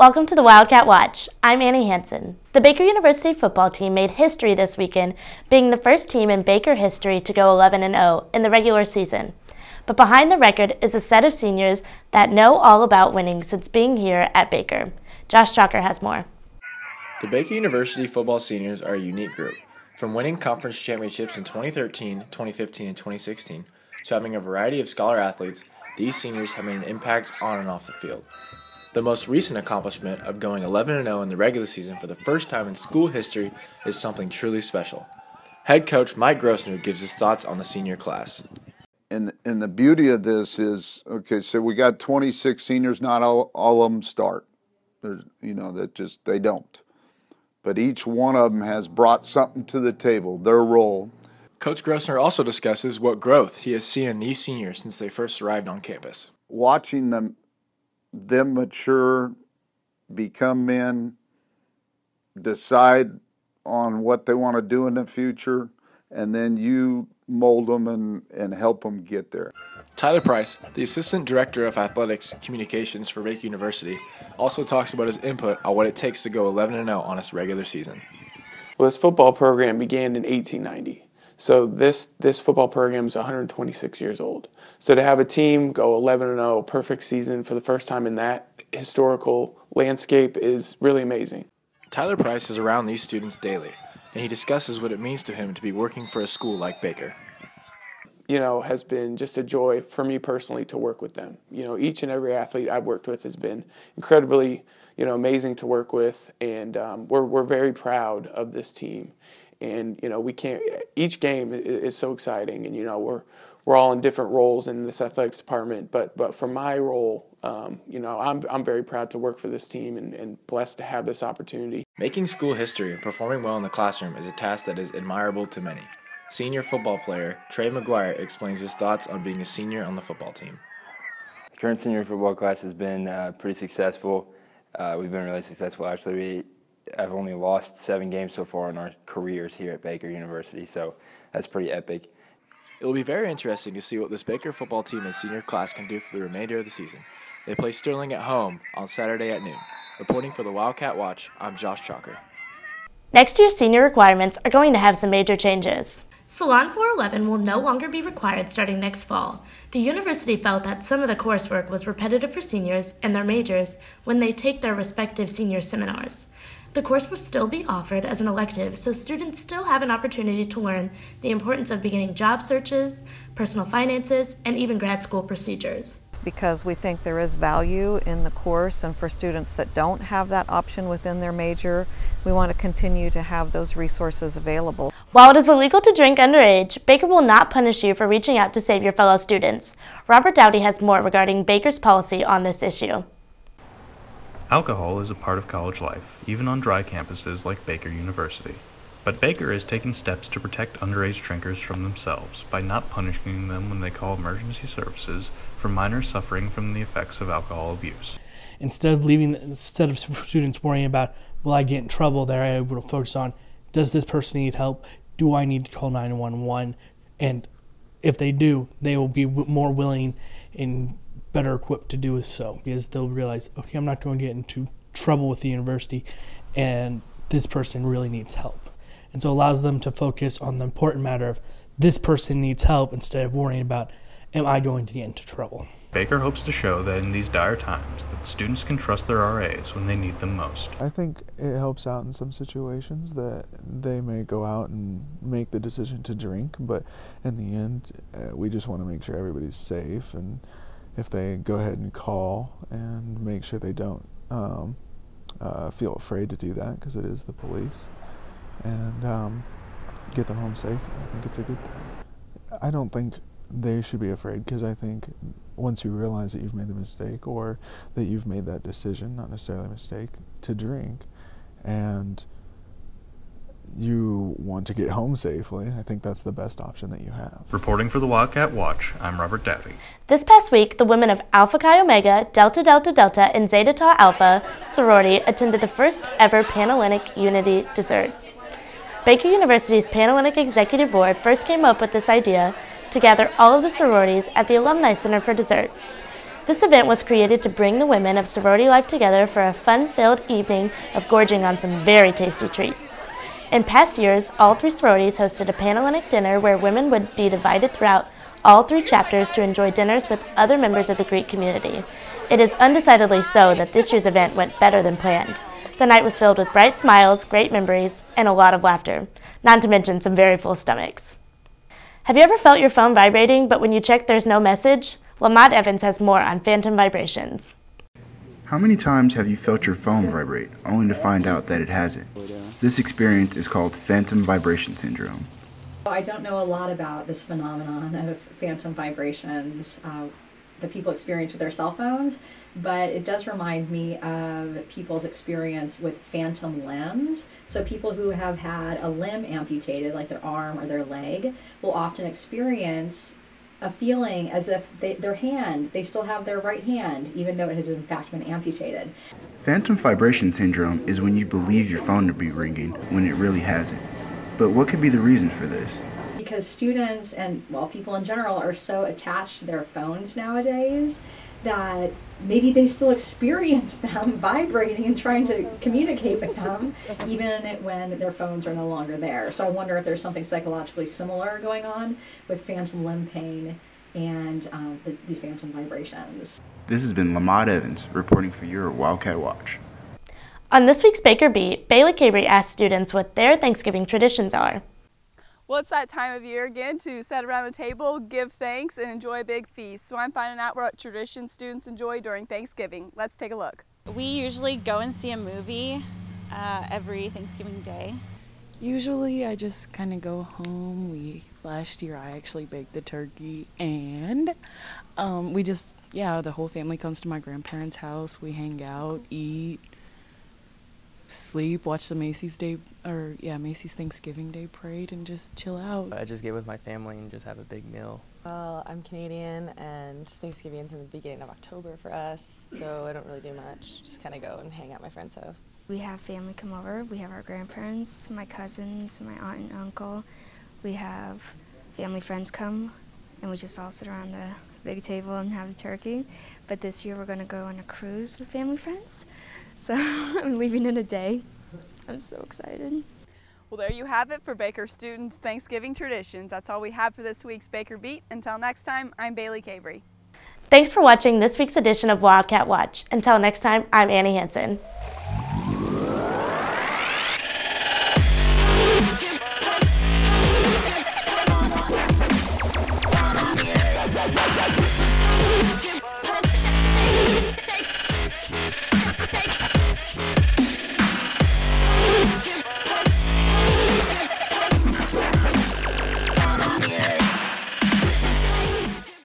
Welcome to the Wildcat Watch. I'm Annie Hansen. The Baker University football team made history this weekend, being the first team in Baker history to go 11-0 in the regular season. But behind the record is a set of seniors that know all about winning since being here at Baker. Josh Chalker has more. The Baker University football seniors are a unique group. From winning conference championships in 2013, 2015, and 2016 to having a variety of scholar athletes, these seniors have made an impact on and off the field. The most recent accomplishment of going 11-0 in the regular season for the first time in school history is something truly special. Head coach Mike Grossner gives his thoughts on the senior class. And the beauty of this is, okay, so we got 26 seniors, not all of them start. There's, they don't. But each one of them has brought something to the table, their role. Coach Grossner also discusses what growth he has seen in these seniors since they first arrived on campus. Watching them mature, become men, decide on what they want to do in the future, and then you mold them and help them get there. Tyler Price, the Assistant Director of Athletics Communications for Baker University, also talks about his input on what it takes to go 11-0 on its regular season. Well, this football program began in 1890. So this football program is 126 years old. So to have a team go 11-0, perfect season for the first time in that historical landscape is really amazing. Tyler Price is around these students daily, and he discusses what it means to him to be working for a school like Baker. Has been just a joy for me personally to work with them. Each and every athlete I've worked with has been incredibly, amazing to work with, and we're very proud of this team. And each game is so exciting, and we're all in different roles in this athletics department. But for my role, I'm very proud to work for this team and blessed to have this opportunity. Making school history and performing well in the classroom is a task that is admirable to many. Senior football player Trey McGuire explains his thoughts on being a senior on the football team. The current senior football class has been pretty successful. We've been really successful, actually. I've only lost 7 games so far in our careers here at Baker University, so that's pretty epic. It will be very interesting to see what this Baker football team and senior class can do for the remainder of the season. They play Sterling at home on Saturday at noon. Reporting for the Wildcat Watch, I'm Josh Chalker. Next year's senior requirements are going to have some major changes. Salon 411 will no longer be required starting next fall. The university felt that some of the coursework was repetitive for seniors and their majors when they take their respective senior seminars. The course will still be offered as an elective, so students still have an opportunity to learn the importance of beginning job searches, personal finances, and even grad school procedures. Because we think there is value in the course, and for students that don't have that option within their major, we want to continue to have those resources available. While it is illegal to drink underage, Baker will not punish you for reaching out to save your fellow students. Robert Dowdy has more regarding Baker's policy on this issue. Alcohol is a part of college life, even on dry campuses like Baker University. But Baker is taking steps to protect underage drinkers from themselves by not punishing them when they call emergency services for minors suffering from the effects of alcohol abuse. Instead of students worrying about, will I get in trouble, they're able to focus on, does this person need help? Do I need to call 911? And if they do, they will be more willing and better equipped to do so, because they'll realize, okay, I'm not going to get into trouble with the university, and this person really needs help. And so it allows them to focus on the important matter of this person needs help instead of worrying about, am I going to get into trouble? Baker hopes to show that in these dire times that students can trust their RAs when they need them most. I think it helps out in some situations that they may go out and make the decision to drink, but in the end, we just want to make sure everybody's safe, and if they go ahead and call and make sure they don't feel afraid to do that, because it is the police, and get them home safe, I think it's a good thing. I don't think they should be afraid, because I think once you realize that you've made the mistake, or that you've made that decision, not necessarily a mistake, to drink, and you want to get home safely, I think that's the best option that you have. Reporting for the Wildcat Watch, I'm Robert Dowdy. This past week, the women of Alpha Chi Omega, Delta Delta Delta, and Zeta Tau Alpha sorority attended the first ever Panhellenic Unity Dessert. Baker University's Panhellenic Executive Board first came up with this idea to gather all of the sororities at the Alumni Center for dessert. This event was created to bring the women of sorority life together for a fun-filled evening of gorging on some very tasty treats. In past years, all 3 sororities hosted a Panhellenic dinner where women would be divided throughout all 3 chapters to enjoy dinners with other members of the Greek community. It is undecidedly so that this year's event went better than planned. The night was filled with bright smiles, great memories, and a lot of laughter, not to mention some very full stomachs. Have you ever felt your phone vibrating, but when you check there's no message? Lamont Evans has more on phantom vibrations. How many times have you felt your phone vibrate, only to find out that it hasn't? This experience is called phantom vibration syndrome. I don't know a lot about this phenomenon of phantom vibrations that people experience with their cell phones, but it does remind me of people's experience with phantom limbs. So people who have had a limb amputated, like their arm or their leg, will often experience a feeling as if they still have their right hand, even though it has in fact been amputated. Phantom vibration syndrome is when you believe your phone to be ringing when it really hasn't. But what could be the reason for this? Because students and, well, people in general are so attached to their phones nowadays that maybe they still experience them vibrating and trying to communicate with them, even when their phones are no longer there. So I wonder if there's something psychologically similar going on with phantom limb pain and these phantom vibrations. This has been Lamont Evans reporting for your Wildcat Watch. On this week's Baker Beat, Bailey Cabrey asked students what their Thanksgiving traditions are. Well, it's that time of year again to sit around the table, give thanks, and enjoy a big feast. So I'm finding out what traditions students enjoy during Thanksgiving. Let's take a look. We usually go and see a movie every Thanksgiving Day. Usually I just kind of go home. Last year I actually baked the turkey, and the whole family comes to my grandparents' house. We hang out, eat, sleep, watch the Macy's Thanksgiving Day Parade, and just chill out. I just get with my family and just have a big meal. Well, I'm Canadian, and Thanksgiving's in the beginning of October for us, so I don't really do much. Just kind of go and hang out at my friend's house. We have family come over. We have our grandparents, my cousins, my aunt and uncle. We have family friends come, and we just all sit around the big table and have a turkey. But this year we're going to go on a cruise with family friends. So I'm leaving in a day. I'm so excited. Well, there you have it for Baker students' Thanksgiving traditions. That's all we have for this week's Baker Beat. Until next time, I'm Bailey Cabrey. Thanks for watching this week's edition of Wildcat Watch. Until next time, I'm Annie Hansen.